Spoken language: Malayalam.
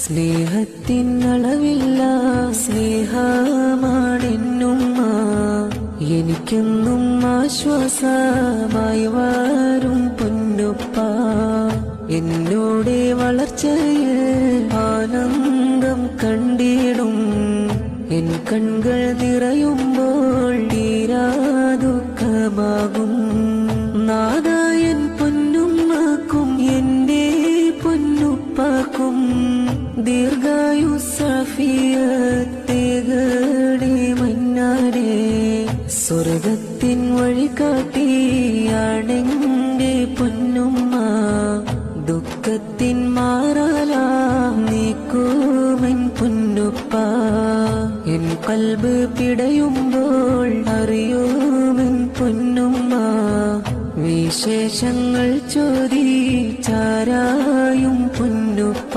സ്നേഹത്തിൻ അളവില്ല സ്നേഹമാണെന്നുമ്മ, എനിക്കെന്നും ആശ്വാസമായി വാരും പൊന്നുപ്പ. എന്നോടെ വളർച്ചയിൽ ആനന്ദം കണ്ടിടും, എൻ കൺകൾ നിറയുമ്പോൾ തീരാ ദുഃഖമാകും. നാദായൻ പൊന്നുമ്മക്കും എന്റെ പൊന്നുപ്പാക്കും ദീർഘായുസ്സാഫിയത്തേകണേ മന്നാരേ. സ്വർഗത്തിൻ വഴി കാട്ടിയാണെന്റെ പൊന്നുമ്മ, ദുഃഖത്തിൻ മാറാലാം നീക്കുമെൻ പൊന്നുപ്പ. എൻ കൽബ് പിടയുമ്പോൾ അറിയുമെൻ പൊന്നുമ്മ, വിശേഷങ്ങൾ ചോദിച്ചാരായും പൊന്നുപ്പ.